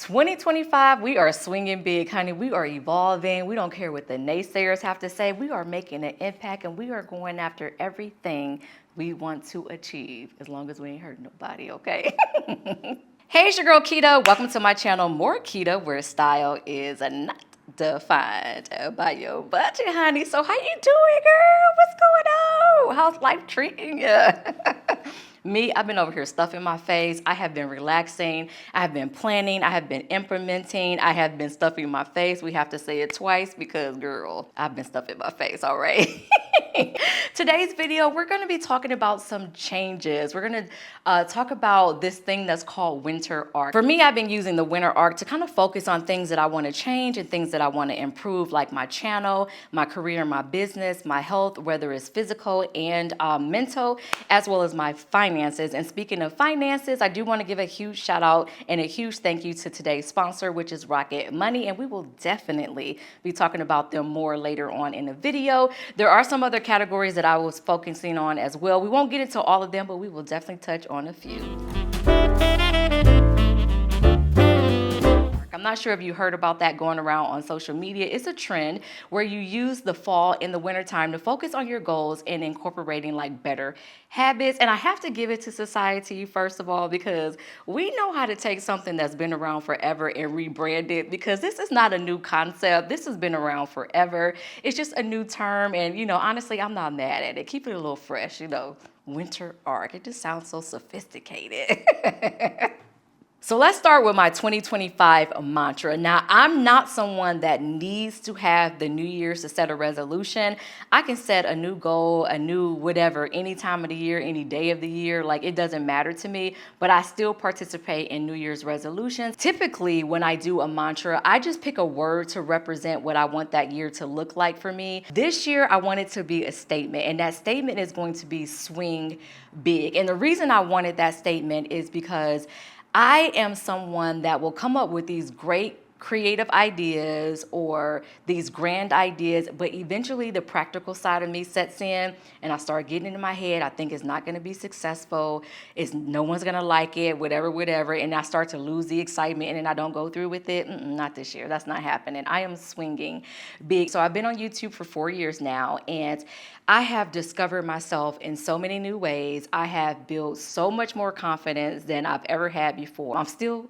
2025, we are swinging big, honey. We are evolving. We don't care what the naysayers have to say. We are making an impact and we are going after everything we want to achieve as long as we ain't hurting nobody, okay? Hey, it's your girl Keta. Welcome to my channel, More Keta, where style is not defined by your budget, honey. So how you doing, girl? What's going on? How's life treating you? Me, I've been over here stuffing my face. I have been relaxing. I have been planning. I have been implementing. I have been stuffing my face. We have to say it twice because, girl, I've been stuffing my face, all right? Today's video, we're going to be talking about some changes. We're going to talk about this thing that's called winter arc. For me, I've been using the winter arc to kind of focus on things that I want to change and things that I want to improve, like my channel, my career, my business, my health, whether it's physical and mental, as well as my finances. And speaking of finances, I do want to give a huge shout out and a huge thank you to today's sponsor, which is Rocket Money. And we will definitely be talking about them more later on in the video. There are some other categories that I was focusing on as well. We won't get into all of them, but we will definitely touch on a few. I'm not sure if you heard about that going around on social media. It's a trend where you use the fall and the winter time to focus on your goals and incorporating like better habits. And I have to give it to society, first of all, because we know how to take something that's been around forever and rebrand it, because this is not a new concept. This has been around forever. It's just a new term. And, you know, honestly, I'm not mad at it. Keep it a little fresh, you know, winter arc. It just sounds so sophisticated. So let's start with my 2025 mantra. Now, I'm not someone that needs to have the New Year's to set a resolution. I can set a new goal, a new whatever, any time of the year, any day of the year. Like, it doesn't matter to me, but I still participate in New Year's resolutions. Typically, when I do a mantra, I just pick a word to represent what I want that year to look like for me. This year, I want it to be a statement, and that statement is going to be swing big. And the reason I wanted that statement is because I am someone that will come up with these great creative ideas or these grand ideas, but eventually the practical side of me sets in and I start getting into my head. I think it's not going to be successful. No one's going to like it, whatever. And I start to lose the excitement and then I don't go through with it. Not this year. That's not happening. I am swinging big. So I've been on YouTube for 4 years now, and I have discovered myself in so many new ways. I have built so much more confidence than I've ever had before. I'm still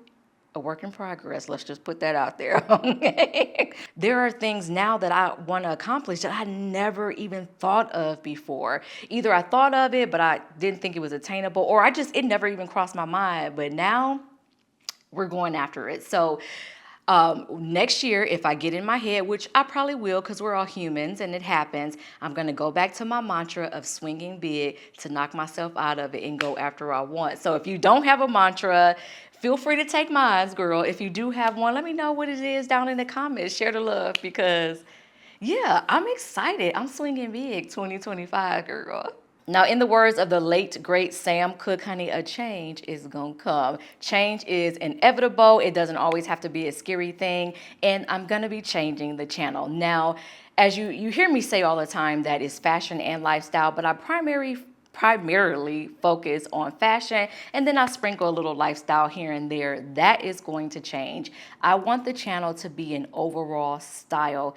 a work in progress. Let's just put that out there. Okay? There are things now that I want to accomplish that I never even thought of before. Either I thought of it, but I didn't think it was attainable, or it never even crossed my mind. But now we're going after it. So next year, if I get in my head, which I probably will because we're all humans and it happens, I'm going to go back to my mantra of swinging big to knock myself out of it and go after what I want. So if you don't have a mantra, feel free to take mine, girl. If you do have one, let me know what it is down in the comments. Share the love because, yeah, I'm excited. I'm swinging big 2025, girl. Now, in the words of the late, great Sam Cooke, honey, a change is going to come. Change is inevitable. It doesn't always have to be a scary thing. And I'm going to be changing the channel. Now, as you hear me say all the time, that is fashion and lifestyle, but I primarily focus on fashion, and then I sprinkle a little lifestyle here and there. That is going to change. I want the channel to be an overall style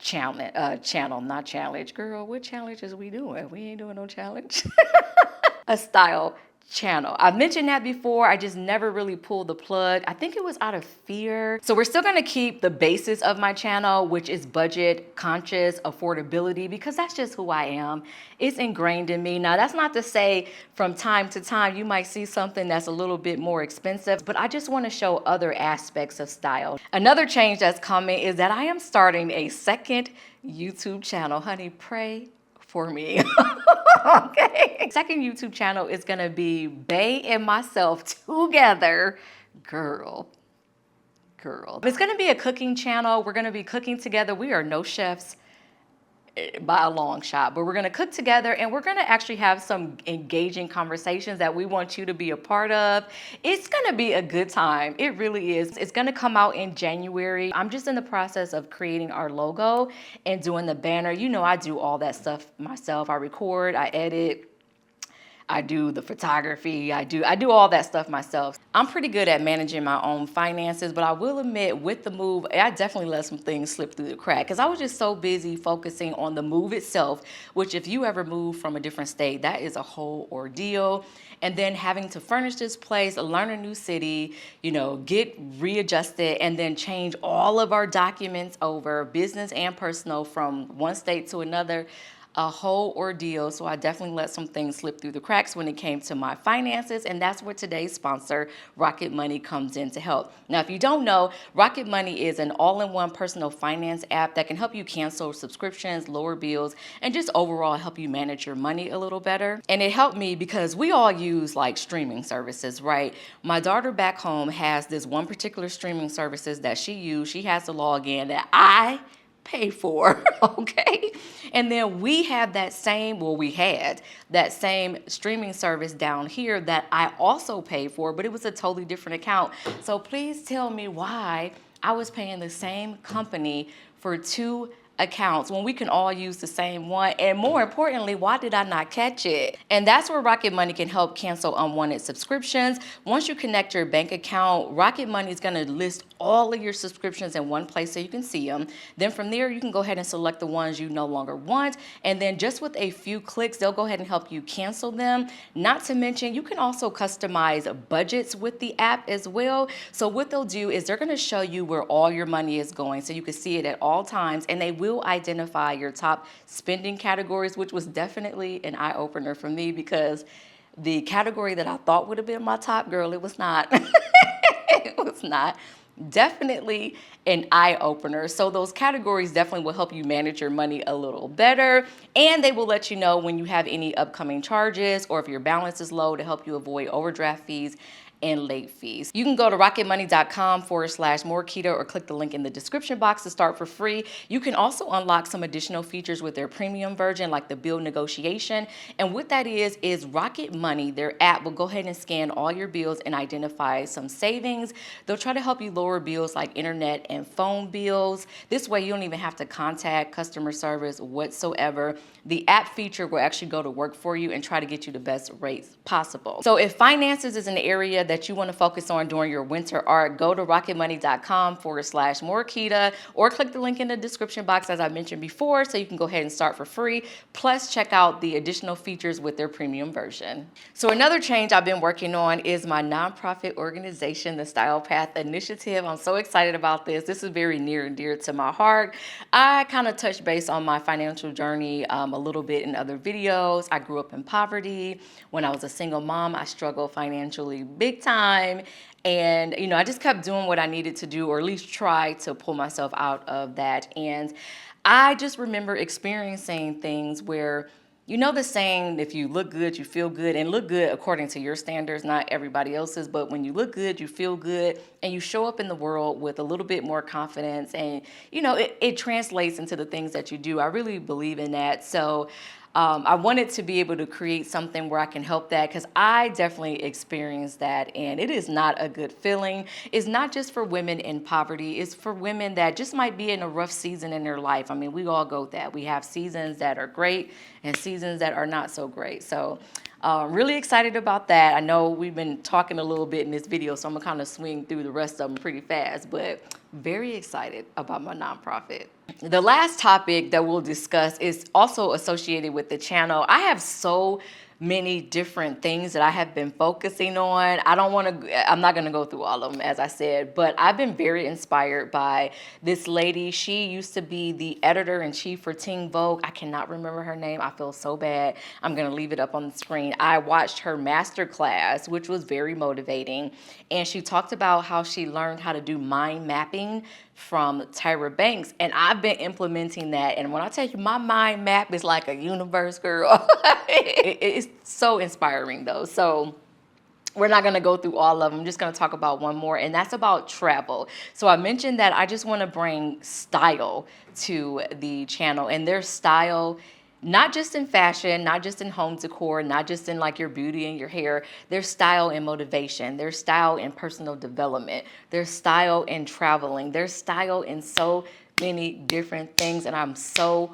channel, not challenge. Girl, what challenges we doing? We ain't doing no challenge. A style channel. I've mentioned that before. I just never really pulled the plug. I think it was out of fear. So we're still going to keep the basis of my channel, which is budget conscious affordability, because that's just who I am. It's ingrained in me. Now, that's not to say from time to time you might see something that's a little bit more expensive, but I just want to show other aspects of style. Another change that's coming is that I am starting a second YouTube channel. Honey, pray for me. Okay. Second YouTube channel is going to be Bae and myself together. Girl. It's going to be a cooking channel. We're going to be cooking together. We are no chefs by a long shot, but we're going to cook together and we're going to actually have some engaging conversations that we want you to be a part of. It's going to be a good time. It really is. It's going to come out in January. I'm just in the process of creating our logo and doing the banner. You know, I do all that stuff myself. I record, I edit, I do the photography. I do all that stuff myself. I'm pretty good at managing my own finances, but I will admit with the move, I definitely let some things slip through the crack because I was just so busy focusing on the move itself, which if you ever move from a different state, that is a whole ordeal. And then having to furnish this place, learn a new city, get readjusted, and then change all of our documents over, business and personal, from one state to another. A whole ordeal. So I definitely let some things slip through the cracks when it came to my finances. And that's where today's sponsor, Rocket Money, comes in to help. Now, if you don't know, Rocket Money is an all-in-one personal finance app that can help you cancel subscriptions, lower bills, and just overall help you manage your money a little better. And it helped me because we all use like streaming services, right? My daughter back home has this one particular streaming services that she uses. She has to log in that I pay for, okay? And then we have we had that same streaming service down here that I also paid for, but it was a totally different account. So please tell me why I was paying the same company for two accounts when we can all use the same one. And more importantly, why did I not catch it? And that's where Rocket Money can help cancel unwanted subscriptions. Once you connect your bank account, Rocket Money is going to list all of your subscriptions in one place so you can see them. Then from there, you can go ahead and select the ones you no longer want. And then just with a few clicks, they'll go ahead and help you cancel them. Not to mention, you can also customize budgets with the app as well. So what they'll do is they're going to show you where all your money is going so you can see it at all times, and they will identify your top spending categories, which was definitely an eye-opener for me because the category that I thought would have been my top, girl, it was not. It was not. Definitely an eye-opener. So those categories definitely will help you manage your money a little better, and they will let you know when you have any upcoming charges or if your balance is low to help you avoid overdraft fees and late fees. You can go to rocketmoney.com/More Keta or click the link in the description box to start for free. You can also unlock some additional features with their premium version, like the bill negotiation. And what that is Rocket Money, their app, will go ahead and scan all your bills and identify some savings. They'll try to help you lower bills like internet and phone bills. This way you don't even have to contact customer service whatsoever. The app feature will actually go to work for you and try to get you the best rates possible. So if finances is an area that you want to focus on during your winter art, go to rocketmoney.com/More Keta or click the link in the description box as I mentioned before so you can go ahead and start for free. Plus check out the additional features with their premium version. So another change I've been working on is my nonprofit organization, the Style Path Initiative. I'm so excited about this. This is very near and dear to my heart. I kind of touched base on my financial journey a little bit in other videos. I grew up in poverty. When I was a single mom, I struggled financially big time. And, I just kept doing what I needed to do, or at least try to pull myself out of that. And I just remember experiencing things where, the saying, if you look good, you feel good, and look good according to your standards, not everybody else's. But when you look good, you feel good, and you show up in the world with a little bit more confidence, and, it translates into the things that you do. I really believe in that. So I wanted to be able to create something where I can help that because I definitely experienced that, and it is not a good feeling. It's not just for women in poverty. It's for women that just might be in a rough season in their life. I mean, we all go that. We have seasons that are great and seasons that are not so great. So really excited about that. I know we've been talking a little bit in this video, so I'm going to kind of swing through the rest of them pretty fast, but very excited about my nonprofit. The last topic that we'll discuss is also associated with the channel. I have so many different things that I have been focusing on. I'm not going to go through all of them, as I said, but I've been very inspired by this lady. She used to be the editor-in-chief for Teen Vogue. I cannot remember her name. I feel so bad. I'm going to leave it up on the screen. I watched her masterclass, which was very motivating. And she talked about how she learned how to do mind mapping from Tyra Banks. And I've been implementing that. And when I tell you my mind map is like a universe, girl, it's so inspiring though. So we're not going to go through all of them. I'm just going to talk about one more, and that's about travel. So I mentioned that I just want to bring style to the channel, and their style, not just in fashion, not just in home decor, not just in like your beauty and your hair, their style and motivation, their style in personal development, their style in traveling, their style in so many different things. And I'm so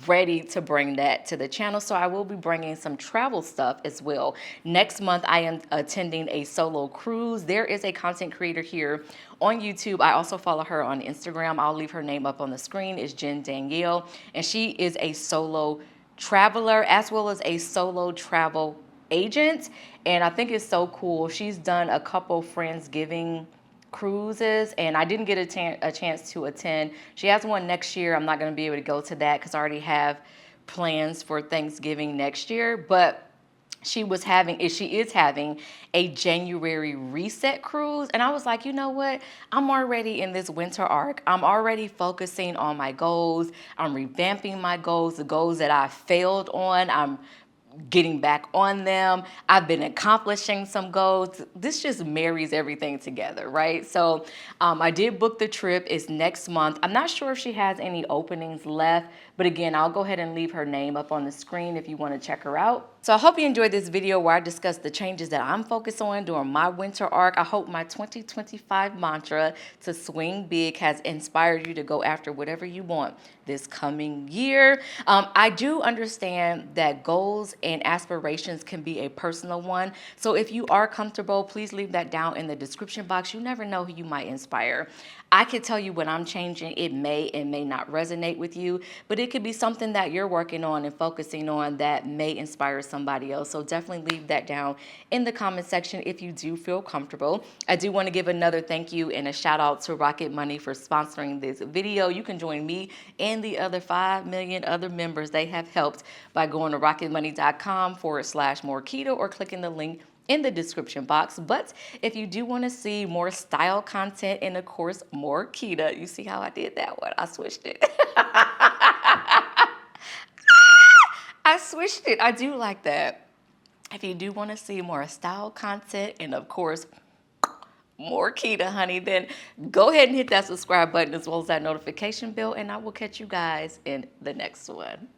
ready to bring that to the channel. So I will be bringing some travel stuff as well. Next month, I am attending a solo cruise. There is a content creator here on YouTube. I also follow her on Instagram. I'll leave her name up on the screen. It's Jen Danielle, and she is a solo traveler as well as a solo travel agent. And I think it's so cool. She's done a couple Friendsgiving cruises, and I didn't get a chance to attend. She has one next year. I'm not going to be able to go to that because I already have plans for Thanksgiving next year. But she is having a January reset cruise. And I was like, you know what? I'm already in this winter arc. I'm already focusing on my goals. I'm revamping my goals, the goals that I failed on. I'm getting back on them. I've been accomplishing some goals. This just marries everything together, right? So I did book the trip. It's next month. I'm not sure if she has any openings left, but again, I'll go ahead and leave her name up on the screen if you want to check her out. So I hope you enjoyed this video where I discussed the changes that I'm focused on during my winter arc. I hope my 2025 mantra to swing big has inspired you to go after whatever you want this coming year. I do understand that goals and aspirations can be a personal one. So if you are comfortable, please leave that down in the description box. You never know who you might inspire. I can tell you when I'm changing, it may and may not resonate with you, but it could be something that you're working on and focusing on that may inspire somebody else. So definitely leave that down in the comment section if you do feel comfortable. I do want to give another thank you and a shout out to Rocket Money for sponsoring this video. You can join me and the other 5 million other members they have helped by going to rocketmoney.com/More Keta or clicking the link in the description box. But if you do want to see more style content and of course more Keta, you see how I did that one? I switched it. I switched it. I do like that. If you do want to see more style content and of course more Keta, honey, then go ahead and hit that subscribe button as well as that notification bell, and I will catch you guys in the next one.